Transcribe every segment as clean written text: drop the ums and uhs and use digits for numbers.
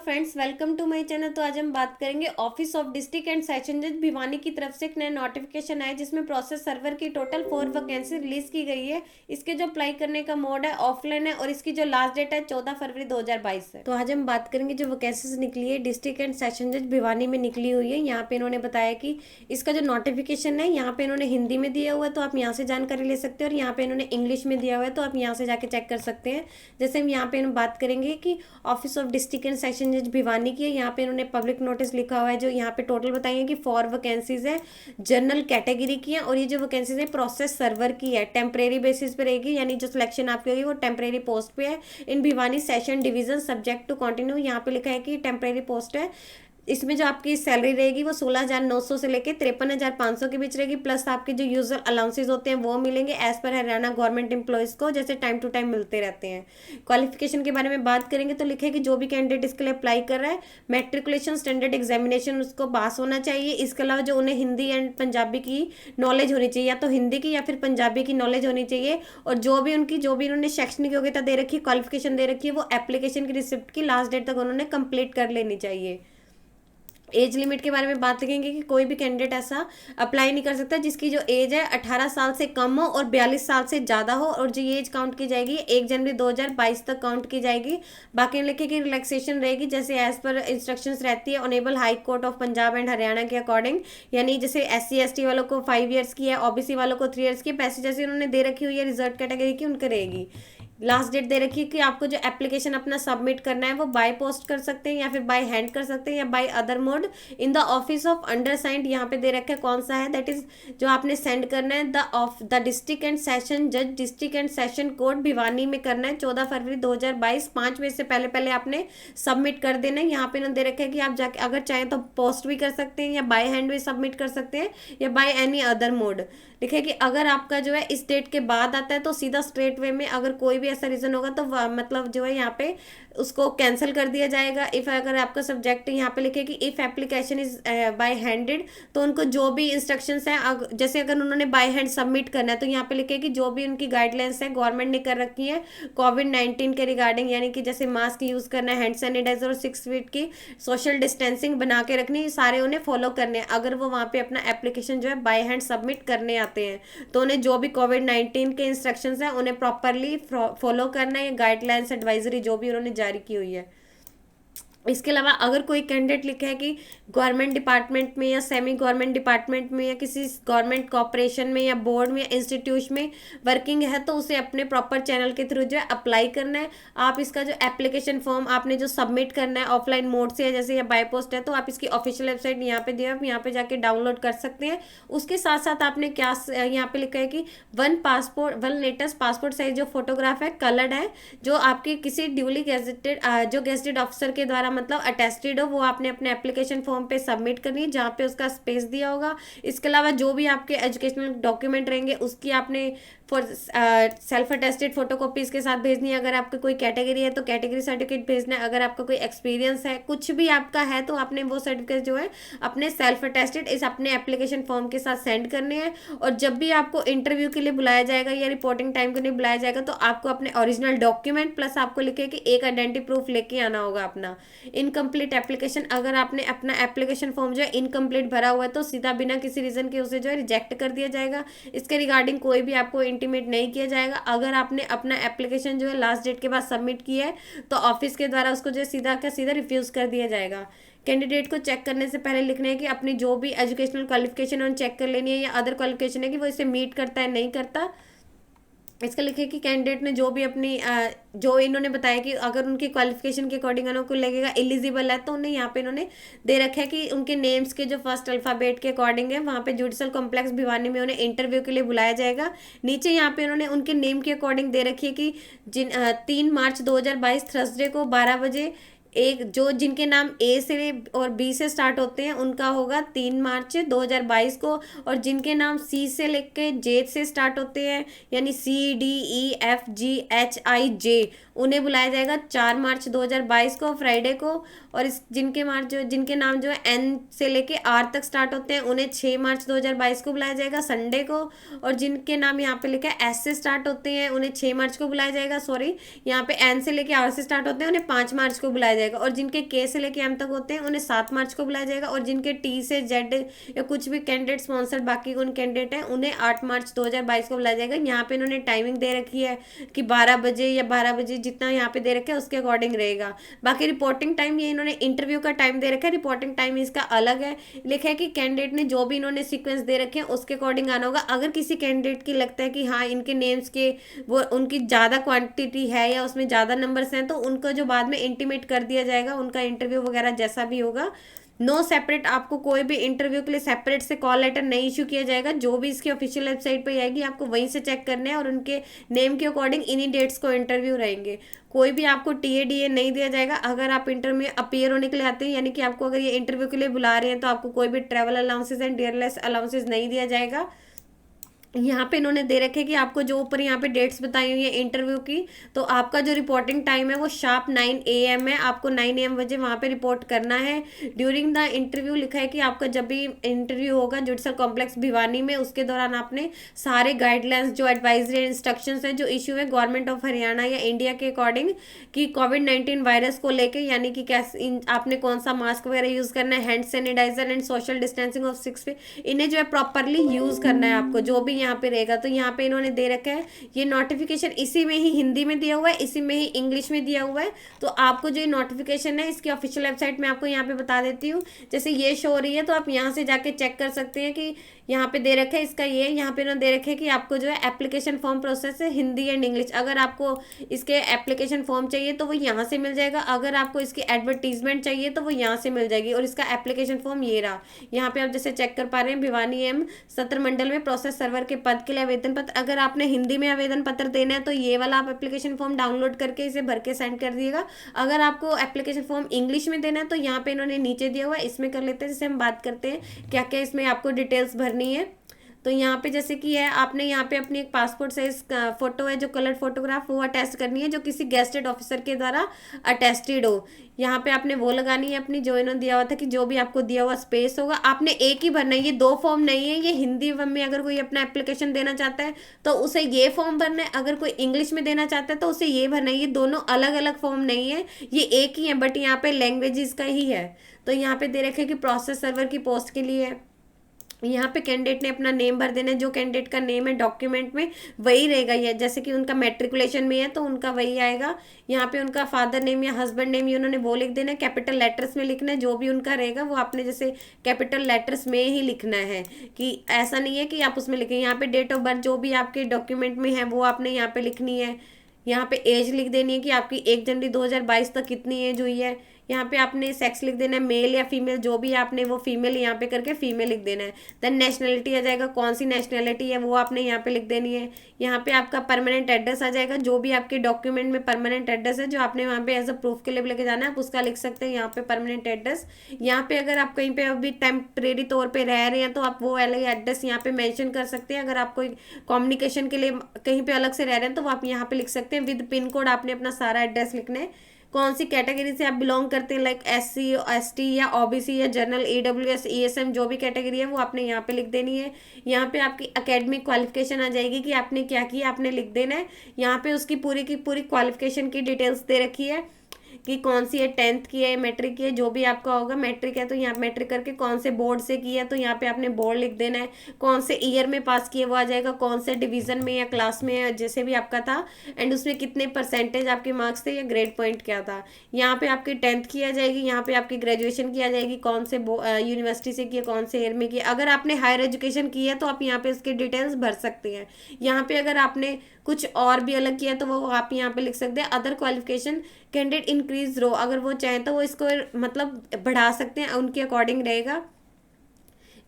Friends, welcome to my channel. तो आज हम बात करेंगे office of district and session जज भिवानी की तरफ से एक नया नोटिफिकेशन आया जिसमें प्रोसेस सर्वर की टोटल 4 वैकेंसी रिलीज की गई है। इसके जो अप्लाई करने का मोड है ऑफलाइन है और इसकी जो लास्ट डेट है 14 फरवरी 2022 है। तो आज हम बात करेंगे जो वैकेंसीज निकली है डिस्ट्रिक्ट एंड सेशन जज भिवानी में निकली हुई है। यहाँ पे इन्होंने बताया कि इसका जो नोटिफिकेशन है यहाँ पे इन्होंने हिंदी में दिया हुआ है, तो आप यहाँ से जानकारी ले सकते हैं, और यहाँ पे इन्होंने इंग्लिश में दिया हुआ है, तो आप यहाँ से जाके चेक कर सकते हैं। जैसे हम यहाँ पे बात करेंगे कि office of district and session जज भिवानी की है, यहाँ पे इन्होंने पब्लिक नोटिस लिखा हुआ है। जो यहाँ पे टोटल बताइए कि 4 वैकेंसीज है जनरल कैटेगरी की है, और ये जो वैकेंसीज है प्रोसेस सर्वर की है, टेम्परेरी बेसिस पे रहेगी, यानी जो सिलेक्शन आपकी होगी वो टेम्परेरी पोस्ट पे है in Bhiwani session division subject to continue. यहाँ पे लिखा है कि टेम्परेरी पोस्ट है। इसमें जो आपकी सैलरी रहेगी वो 16,900 से लेकर 53,500 के बीच रहेगी, प्लस आपके जो यूजर अलाउंसेज होते हैं वो मिलेंगे as per Haryana government employees को, जैसे टाइम टू टाइम मिलते रहते हैं। क्वालिफिकेशन के बारे में बात करेंगे तो लिखे कि जो भी कैंडिडेट इसके लिए अप्लाई कर रहा है मैट्रिकुलेशन स्टैंडर्ड एग्जामिनेशन उसको पास होना चाहिए। इसके अलावा जो उन्हें हिंदी एंड पंजाबी की नॉलेज होनी चाहिए, या तो हिंदी की या फिर पंजाबी की नॉलेज होनी चाहिए, और जो भी उन्होंने शैक्षणिक योग्यता दे रखी है, क्वालिफिकेशन दे रखी है, वो एप्लीकेशन की रिसिप्ट की लास्ट डेट तक उन्होंने कंप्लीट कर लेनी चाहिए। एज लिमिट के बारे में बात करेंगे कि कोई भी कैंडिडेट ऐसा अप्लाई नहीं कर सकता जिसकी जो एज है 18 साल से कम हो और 42 साल से ज़्यादा हो, और जो एज काउंट की जाएगी 1 जनवरी 2022 तक काउंट की जाएगी। बाकी लिखे कि रिलैक्सेशन रहेगी जैसे एज पर इंस्ट्रक्शंस रहती है honourable high court of Punjab and Haryana के अकॉर्डिंग, यानी जैसे SC ST वालों को 5 ईयर्स की है, OBC वालों को 3 ईयर्स की, पैसे जैसे उन्होंने दे रखी हुई है रिजर्व कैटेगरी की उनके रहेगी। लास्ट डेट दे रखी है कि आपको जो एप्लीकेशन अपना सबमिट करना है वो बाय पोस्ट कर सकते हैं, या फिर बाय हैंड कर सकते हैं, या by other mode in the office of undersigned. यहाँ पे दे रखा है कौन सा है, दैट इज जो आपने सेंड करना है द डिस्ट्रिक्ट एंड सेशन जज district and session court Bhiwani में करना है 14 फरवरी 2022 5 बजे से पहले पहले आपने सबमिट कर देना है। यहाँ पे ना दे रखा है कि आप जाके अगर चाहें तो पोस्ट भी कर सकते हैं, या बाय हैंड भी सबमिट कर सकते हैं, या बाय एनी अदर मोड। लिखे कि अगर आपका जो है इस डेट के बाद आता है तो सीधा स्ट्रेट वे में, अगर कोई भी ऐसा रीजन होगा तो मतलब जो है यहाँ पे उसको कैंसिल कर दिया जाएगा। इफ अगर आपका सब्जेक्ट यहाँ पे लिखे कि if application is by handed, तो उनको जो भी इंस्ट्रक्शंस हैं जैसे अगर उन्होंने बाय हैंड सबमिट करना है तो यहाँ पे लिखे कि जो भी उनकी गाइडलाइंस है गवर्नमेंट ने कर रखी है कोविड-19 के रिगार्डिंग, यानी कि जैसे मास्क यूज करना है, हैंड सैनिटाइजर और 6 फीट की सोशल डिस्टेंसिंग बना के रखनी, सारे उन्हें फॉलो करने हैं। अगर वो वहाँ पे अपना एप्लीकेशन जो है बाय हैंड सबमिट करने आते हैं तो उन्हें जो भी कोविड-19 के इंस्ट्रक्शंस हैं उन्हें प्रॉपरली फॉलो करना है, गाइडलाइंस एडवाइजरी जो भी उन्होंने जारी की हुई है। इसके अलावा अगर कोई कैंडिडेट लिखा है कि गवर्नमेंट डिपार्टमेंट में या सेमी गवर्नमेंट डिपार्टमेंट में या किसी गवर्नमेंट कॉर्पोरेशन में या बोर्ड में या इंस्टीट्यूट में वर्किंग है तो उसे अपने प्रॉपर चैनल के थ्रू जो है अप्लाई करना है। आप इसका जो एप्लीकेशन फॉर्म आपने जो सबमिट करना है ऑफलाइन मोड से है जैसे या बाय पोस्ट है, तो आप इसकी ऑफिशियल वेबसाइट यहाँ पे दिया, आप यहाँ पे जाके डाउनलोड कर सकते हैं। उसके साथ साथ आपने क्या यहाँ पे लिखा है कि वन लेटेस्ट पासपोर्ट साइज जो फोटोग्राफ है कलर्ड है, जो आपके किसी ड्यूली गेजेटेड जो गेजेटेड ऑफिसर के द्वारा मतलब अटेस्टेड हो, वो आपने अपने एप्लीकेशन फॉर्म पे सबमिट करनी है जहाँ पे उसका स्पेस दिया होगा। इसके अलावा जो भी आपके एजुकेशनल डॉक्यूमेंट रहेंगे उसकी आपने फॉर सेल्फ अटेस्टेड फोटोकॉपीज के साथ भेजनी है। अगर आपकी कोई कैटेगरी है तो कैटेगरी सर्टिफिकेट भेजना है, अगर आपका कोई एक्सपीरियंस है कुछ भी आपका है तो आपने वो सर्टिफिकेट जो है अपने सेल्फ अटेस्टेड इस अपने एप्लीकेशन फॉर्म के साथ सेंड करने हैं। और जब भी आपको इंटरव्यू के लिए बुलाया जाएगा या रिपोर्टिंग टाइम के लिए बुलाया जाएगा तो आपको अपने ओरिजिनल डॉक्यूमेंट प्लस आपको लिखे कि एक आइडेंटिटी प्रूफ लेके आना होगा अपना। इनकम्प्लीट एप्लीकेशन, अगर आपने अपना एप्लीकेशन फॉर्म जो है इनकम्प्लीट भरा हुआ है तो सीधा बिना किसी रीजन के उसे जो है रिजेक्ट कर दिया जाएगा। इसके रिगार्डिंग कोई भी आपको इंटीमेट नहीं किया जाएगा। अगर आपने अपना एप्लीकेशन जो है लास्ट डेट के बाद सबमिट किया है तो ऑफिस के द्वारा उसको जो है सीधा का सीधा रिफ्यूज कर दिया जाएगा। कैंडिडेट को चेक करने से पहले लिखना है कि अपनी जो भी एजुकेशनल क्वालिफिकेशन है चेक कर लेनी है, या अदर क्वालिफिकेशन है कि वो इसे मीट करता है नहीं करता। इसका लिखे कि कैंडिडेट ने जो भी अपनी जो इन्होंने बताया कि अगर उनकी क्वालिफिकेशन के अकॉर्डिंग उनको लगेगा एलिजिबल है तो उन्हें यहाँ पे इन्होंने दे रखा है कि उनके नेम्स के जो फर्स्ट अल्फाबेट के अकॉर्डिंग है वहाँ पे जुडिशल कॉम्प्लेक्स भिवानी में उन्हें इंटरव्यू के लिए बुलाया जाएगा। नीचे यहाँ पे उन्होंने उनके नेम के अकॉर्डिंग दे रखी है कि 3 मार्च 2022 थर्सडे को 12 बजे जिनके नाम A से और B से स्टार्ट होते हैं उनका होगा 3 मार्च 2022 को, और जिनके नाम C से लेके J से स्टार्ट होते हैं यानी CDEFGHIJ उन्हें बुलाया जाएगा 4 मार्च 2022 को फ्राइडे को। और इस जिनके नाम जो है एन से लेके आर तक स्टार्ट होते हैं उन्हें 6 मार्च 2022 को बुलाया जाएगा संडे को। और जिनके नाम यहाँ पे लिखा है एस से स्टार्ट होते हैं उन्हें 6 मार्च को बुलाया जाएगा, सॉरी यहाँ पे एन से लेके आर से स्टार्ट होते हैं उन्हें 5 मार्च को बुलाया जाएगा। और जिनके के से लेके एम तक होते हैं उन्हें 7 मार्च को बुलाया जाएगा। और जिनके टी से जेड या कुछ भी कैंडिडेट स्पॉन्सर्ड बाकी उन कैंडिडेट हैं उन्हें 8 मार्च 2022 को बुलाया जाएगा। यहाँ पे इन्होंने टाइमिंग दे रखी है कि 12 बजे या 12 बजे जितना यहाँ पे दे रखा है उसके अकॉर्डिंग रहेगा। बाकी रिपोर्टिंग टाइम ये इन्होंने इंटरव्यू का टाइम दे रखा है, रिपोर्टिंग टाइम इसका अलग है। लिखा है कि कैंडिडेट ने जो भी इन्होंने सीक्वेंस दे रखे हैं उसके अकॉर्डिंग आना होगा। अगर किसी कैंडिडेट की लगता है कि हाँ इनके नेम्स के वो उनकी ज़्यादा क्वांटिटी है या उसमें ज़्यादा नंबर्स हैं तो उनको जो बाद में इंटीमेट कर दिया जाएगा उनका इंटरव्यू वगैरह जैसा भी होगा। नो सेपरेट, आपको कोई भी इंटरव्यू के लिए सेपरेट से कॉल लेटर नहीं इशू किया जाएगा। जो भी इसकी ऑफिशियल वेबसाइट पे आएगी आपको वहीं से चेक करने हैं और उनके नेम के अकॉर्डिंग इन्हीं डेट्स को इंटरव्यू रहेंगे। कोई भी आपको टीए नहीं दिया जाएगा। अगर आप इंटरव्यू में अपीयर होने के लिए आते हैं यानी कि आपको अगर ये इंटरव्यू के लिए बुला रहे हैं तो आपको कोई भी ट्रैवल अलाउंसेज एंड डियरलेस अलाउंसेज नहीं दिया जाएगा। यहाँ पे इन्होंने दे रखे कि आपको जो ऊपर यहाँ पे डेट्स बताई हुई है इंटरव्यू की, तो आपका जो रिपोर्टिंग टाइम है वो शार्प 9 AM है। आपको 9 AM बजे वहाँ पे रिपोर्ट करना है। ड्यूरिंग द इंटरव्यू लिखा है कि आपका जब भी इंटरव्यू होगा जुडिशल कॉम्प्लेक्स भिवानी में उसके दौरान आपने सारे गाइडलाइंस जो एडवाइजरी इंस्ट्रक्शंस है जो इशू है गवर्नमेंट ऑफ हरियाणा या इंडिया के अकॉर्डिंग कि कोविड-19 वायरस को लेके यानी कि कैसे आपने कौन सा मास्क वगैरह यूज़ करना है, hand sanitiser and social distancing of 6 feet, इन्हें जो है प्रॉपरली यूज़ करना है आपको जो भी यहाँ पे रहेगा। तो यहाँ पे इन्होंने दे रखा है ये नोटिफिकेशन इसी में ही हिंदी में दिया हुआ है, इसी में ही इंग्लिश में दिया हुआ है। तो आपको जो ये नोटिफिकेशन है इसकी ऑफिशियल वेबसाइट में आपको यहाँ पे बता देती हूँ। जैसे ये शो हो रही है तो आप यहाँ से जाके चेक कर सकते हैं कि यहाँ पे दे रखा है इसका ये, यहाँ पे इन्होंने दे रखे है कि आपको जो है एप्लीकेशन फॉर्म प्रोसेस है हिंदी एंड इंग्लिश। अगर आपको इसके एप्लीकेशन फॉर्म चाहिए तो वो यहाँ से मिल जाएगा, अगर आपको इसकी एडवर्टीजमेंट चाहिए तो वो यहाँ से मिल जाएगी। और इसका एप्लीकेशन फॉर्म ये रहा, यहाँ पे आप जैसे चेक कर पा रहे हैं भिवानी एम सत्र मंडल में प्रोसेस सर्वर के पद के लिए आवेदन पत्र। अगर आपने हिंदी में आवेदन पत्र देना है तो ये वाला आप एप्लीकेशन फॉर्म डाउनलोड करके इसे भर के सेंड कर दिएगा। अगर आपको एप्लीकेशन फॉर्म इंग्लिश में देना है तो यहाँ पे इन्होंने नीचे दिया हुआ है, इसमें कर लेते हैं। जैसे हम बात करते हैं क्या क्या इसमें आपको डिटेल्स भरनी है। तो यहाँ पे जैसे कि है आपने यहाँ पे अपनी एक पासपोर्ट साइज फोटो है जो कलर फोटोग्राफ वो अटैच करनी है जो किसी गेस्टेड ऑफिसर के द्वारा अटेस्टेड हो। यहाँ पे आपने वो लगानी है अपनी जो इन्होंने दिया हुआ था कि जो भी आपको दिया हुआ स्पेस होगा आपने एक ही भरना है। ये दो फॉर्म नहीं है, ये हिंदी में अगर कोई अपना एप्लीकेशन देना चाहता है तो उसे ये फॉर्म भरना है, अगर कोई इंग्लिश में देना चाहता है तो उसे ये भरना है। ये दोनों अलग अलग फॉर्म नहीं है, ये एक ही है बट यहाँ पे लैंग्वेजेस का ही है। तो यहाँ पे दे रखे कि प्रोसेस सर्वर की पोस्ट के लिए यहाँ पे कैंडिडेट ने अपना नेम भर देना है, जो कैंडिडेट का नेम है डॉक्यूमेंट में वही रहेगा। ये जैसे कि उनका मैट्रिकुलेशन में है तो उनका वही आएगा। यहाँ पे उनका फादर नेम या हस्बैंड नेम ये उन्होंने वो लिख देना है, कैपिटल लेटर्स में लिखना है। जो भी उनका रहेगा वो आपने जैसे कैपिटल लेटर्स में ही लिखना है, कि ऐसा नहीं है कि आप उसमें लिखें। यहाँ पे डेट ऑफ बर्थ जो भी आपके डॉक्यूमेंट में है वो आपने यहाँ पे लिखनी है। यहाँ पे एज लिख देनी है कि आपकी 1 जनवरी 2022 तक कितनी एज हुई है। यहाँ पे आपने सेक्स लिख देना है, मेल या फीमेल जो भी आपने वो फीमेल यहाँ पे करके फीमेल लिख देना है। देन नेशनलिटी आ जाएगा, कौन सी नेशनलिटी है वो आपने यहाँ पे लिख देनी है। यहाँ पे आपका परमानेंट एड्रेस आ जाएगा, जो भी आपके डॉक्यूमेंट में परमानेंट एड्रेस है जो आपने वहाँ पे एज अ प्रूफ के लिए लेके जाना है आप उसका लिख सकते हैं यहाँ पे परमानेंट एड्रेस। यहाँ पे अगर आप कहीं पे अभी टेम्परेरी तौर पर रह रहे हैं तो आप वो वाला एड्रेस यहाँ पे मैंशन कर सकते हैं। अगर आप कोई कम्युनिकेशन के लिए कहीं पे अलग से रह रहे हैं तो वो आप यहाँ पे लिख सकते हैं। विद पिन कोड आपने अपना सारा एड्रेस लिखना है। कौन सी कैटेगरी से आप बिलोंग करते हैं, लाइक SC ST या OBC या जनरल EWS ESM जो भी कैटेगरी है वो आपने यहाँ पे लिख देनी है। यहाँ पे आपकी एकेडमिक क्वालिफिकेशन आ जाएगी कि आपने क्या किया आपने लिख देना है। यहाँ पे उसकी पूरी की पूरी क्वालिफिकेशन की डिटेल्स दे रखी है कि कौन सी है, 10th की है, मैट्रिक की है, जो भी आपका होगा। मैट्रिक है तो यहाँ मैट्रिक करके कौन से बोर्ड से की है तो यहाँ पे आपने बोर्ड लिख देना है। कौन से ईयर में पास किए वो आ जाएगा, कौन से डिवीजन में या क्लास में या जैसे भी आपका था, एंड उसमें कितने परसेंटेज आपके मार्क्स थे या ग्रेड पॉइंट क्या था। यहाँ पे आपकी 10th की आ जाएगी, यहाँ पे आपकी ग्रेजुएशन की आ जाएगी, कौन से यूनिवर्सिटी से किया, कौन से ईयर में किया। अगर आपने हायर एजुकेशन की है तो आप यहाँ पे उसकी डिटेल्स भर सकते हैं। यहाँ पे अगर आपने कुछ और भी अलग किया तो वो आप यहाँ पे लिख सकते हैं। अदर क्वालिफिकेशन कैंडिडेट इंक्रीज रो, अगर वो चाहें तो वो इसको मतलब बढ़ा सकते हैं, उनके अकॉर्डिंग रहेगा।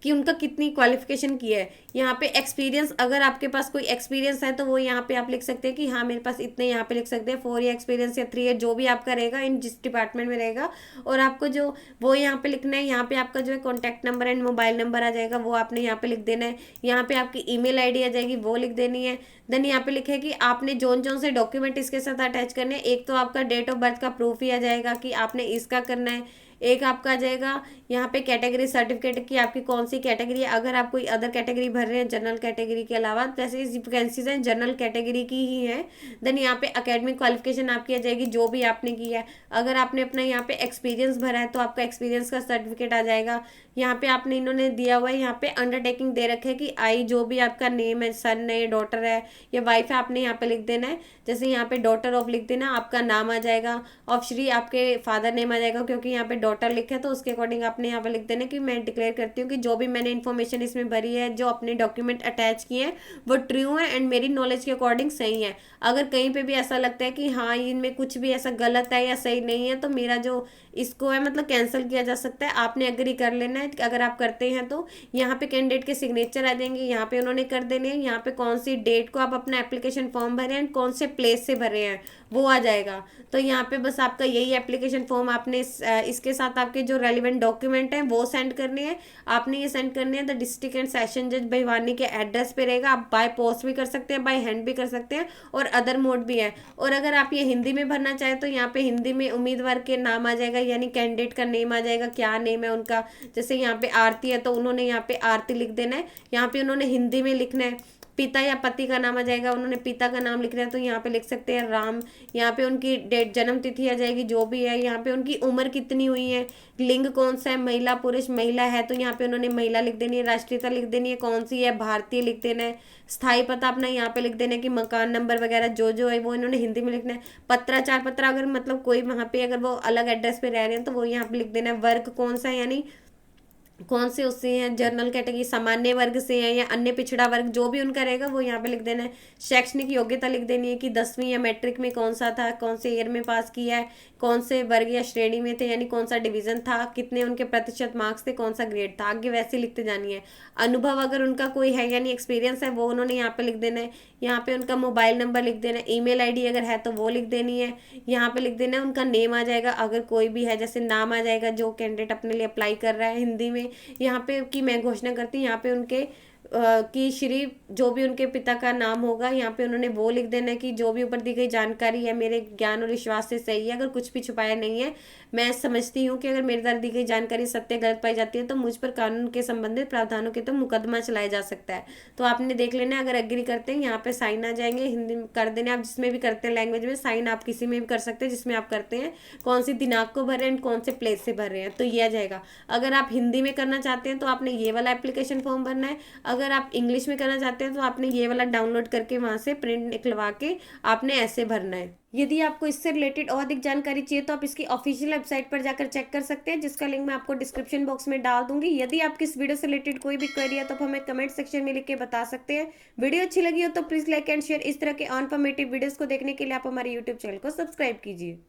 कि उनका कितनी क्वालिफिकेशन की है। यहाँ पे एक्सपीरियंस, अगर आपके पास कोई एक्सपीरियंस है तो वो यहाँ पे आप लिख सकते हैं कि हाँ मेरे पास इतने, यहाँ पे लिख सकते हैं 4 ईयर एक्सपीरियंस या 3 ईयर, जो भी आपका रहेगा इन जिस डिपार्टमेंट में रहेगा। और आपको जो वो यहाँ पे लिखना है, यहाँ पे आपका जो है contact number and mobile number आ जाएगा, वो आपने यहाँ पे लिख देना है। यहाँ पे आपकी ईमेल आईडी आ जाएगी, वो लिख देनी है। देन यहाँ पे लिखे कि आपने जोन जोन से डॉक्यूमेंट इसके साथ अटैच करने हैं। एक तो आपका डेट ऑफ बर्थ का प्रूफ ही आ जाएगा कि आपने इसका करना है। एक आपका आ जाएगा यहाँ पे कैटेगरी सर्टिफिकेट की आपकी कौन सी कैटेगरी है, अगर आप कोई अदर कैटेगरी भर रहे हैं जनरल कैटेगरी के अलावा, वैसे वैकेंसीज हैं जनरल कैटेगरी की ही है। देन यहाँ पे एकेडमिक क्वालिफिकेशन आपकी आ जाएगी जो भी आपने की है। अगर आपने अपना यहाँ पे एक्सपीरियंस भरा है तो आपका एक्सपीरियंस का सर्टिफिकेट आ जाएगा। यहाँ पे आपने, इन्होंने दिया हुआ है यहाँ पे अंडरटेकिंग दे रखे है कि आई जो भी आपका नेम है, सन है, डॉटर है या वाइफ है, आपने यहाँ पे लिख देना है। जैसे यहाँ पे डॉटर ऑफ लिख देना, आपका नाम आ जाएगा। ऑफ श्री आपके फादर नेम आ जाएगा, क्योंकि यहाँ पे डॉटर लिखा है तो उसके अकॉर्डिंग आपने यहाँ पे लिख देना कि मैं डिक्लेयर करती हूँ कि जो भी मैंने इन्फॉर्मेशन इसमें भरी है, जो अपने डॉक्यूमेंट अटैच किए हैं वो ट्रू है एंड मेरी नॉलेज के अकॉर्डिंग सही है। अगर कहीं पे भी ऐसा लगता है कि हाँ इनमें कुछ भी ऐसा गलत है या सही नहीं है, तो मेरा जो इसको है मतलब कैंसिल किया जा सकता है। आपने एग्री कर लेना है। अगर आप करते हैं तो यहाँ पे कैंडिडेट के सिग्नेचर आ जाएंगे, यहाँ पे उन्होंने कर देने हैं। यहाँ पे कौन सी डेट को आप अपना एप्लीकेशन फॉर्म भरे हैं, कौन से प्लेस से भरे हैं वो आ जाएगा। तो यहाँ पे बस आपका यही एप्लीकेशन फॉर्म आपने इसके साथ आपके जो रेलिवेंट डॉक्यूमेंट हैं वो सेंड करने हैं। आपने ये सेंड करने हैं द डिस्ट्रिक्ट एंड सेशन जज भिवानी के एड्रेस पे रहेगा। आप बाय पोस्ट भी कर सकते हैं, बाय हैंड भी कर सकते हैं और अदर मोड भी है। और अगर आप ये हिंदी में भरना चाहें तो यहाँ पे हिंदी में उम्मीदवार के नाम आ जाएगा, यानी कैंडिडेट का नेम आ जाएगा, क्या नेम है उनका। जैसे यहाँ पे आरती है तो उन्होंने यहाँ पे आरती लिख देना है। यहाँ पे उन्होंने हिंदी में लिखना है। पिता या पति का नाम आ जाएगा, उन्होंने पिता का नाम लिख रहे हैं तो यहाँ पे लिख सकते हैं राम। यहाँ पे उनकी डेट, जन्म तिथि आ जाएगी जो भी है। यहाँ पे उनकी उम्र कितनी हुई है, लिंग कौन सा है, महिला पुरुष, महिला है तो यहाँ पे उन्होंने महिला लिख देनी है। राष्ट्रीयता लिख देनी है कौन सी है, भारतीय लिख देना है। स्थायी पता अपना यहाँ पे लिख देना है कि मकान नंबर वगैरह जो जो है वो इन्होंने हिंदी में लिखना है। पत्राचार पत्र, अगर मतलब कोई वहाँ पे अगर वो अलग एड्रेस पे रह रहे हैं तो वो यहाँ पे लिख देना है। वर्ग कौन सा है, यानी कौन से उससे हैं, जनरल कैटेगरी, सामान्य वर्ग से हैं या अन्य पिछड़ा वर्ग, जो भी उनका रहेगा वो यहाँ पे लिख देना है। शैक्षणिक योग्यता लिख देनी है कि 10वीं या मैट्रिक में कौन सा था, कौन से ईयर में पास किया है, कौन से वर्ग या श्रेणी में थे, यानी कौन सा डिवीजन था, कितने उनके प्रतिशत मार्क्स थे, कौन सा ग्रेड था, आगे वैसे लिखते जानी है। अनुभव अगर उनका कोई है यानी एक्सपीरियंस है वो उन्होंने यहाँ पे लिख देना है। यहाँ पे उनका मोबाइल नंबर लिख देना है। ईमेल आईडी अगर है तो वो लिख देनी है। यहाँ पे लिख देना है उनका नेम आ जाएगा, अगर कोई भी है जैसे नाम आ जाएगा जो कैंडिडेट अपने लिए अप्लाई कर रहा है हिंदी में। यहाँ पे की मैं घोषणा करती हूँ, यहाँ पे उनके कि श्री जो भी उनके पिता का नाम होगा यहाँ पे उन्होंने वो लिख देना है कि जो भी ऊपर दी गई जानकारी है मेरे ज्ञान और विश्वास से सही है, अगर कुछ भी छुपाया नहीं है। मैं समझती हूँ कि अगर मेरे द्वारा दी गई जानकारी सत्य गलत पाई जाती है तो मुझ पर कानून के संबंधित प्रावधानों के तो मुकदमा चलाया जा सकता है। तो आपने देख लेना है। अगर एग्री करते हैं यहाँ पे साइन आ जाएंगे, हिंदी में कर देने, आप जिसमें भी करते हैं लैंग्वेज में, साइन आप किसी में भी कर सकते हैं जिसमें आप करते हैं, कौन सी दिनांक को भर रहे हैं, कौन से प्लेस से भर रहे हैं, तो ये आ जाएगा। अगर आप हिंदी में करना चाहते हैं तो आपने ये वाला एप्लीकेशन फॉर्म भरना है। अगर आप इंग्लिश में करना चाहते हैं तो आपने ये वाला डाउनलोड करके वहां से प्रिंट निकलवा के आपने ऐसे भरना है। यदि आपको इससे रिलेटेड और अधिक जानकारी चाहिए तो आप इसकी ऑफिशियल वेबसाइट पर जाकर चेक कर सकते हैं, जिसका लिंक मैं आपको डिस्क्रिप्शन बॉक्स में डाल दूंगी। यदि आपकी इस वीडियो से रिलेटेड कोई भी क्वेरी है तो आप हमें कमेंट सेक्शन में लिख के बता सकते हैं। वीडियो अच्छी लगी हो तो प्लीज लाइक एंड शेयर। इस तरह के इन्फॉर्मेटिव वीडियोस को देखने के लिए आप हमारे यूट्यूब चैनल को सब्सक्राइब कीजिए।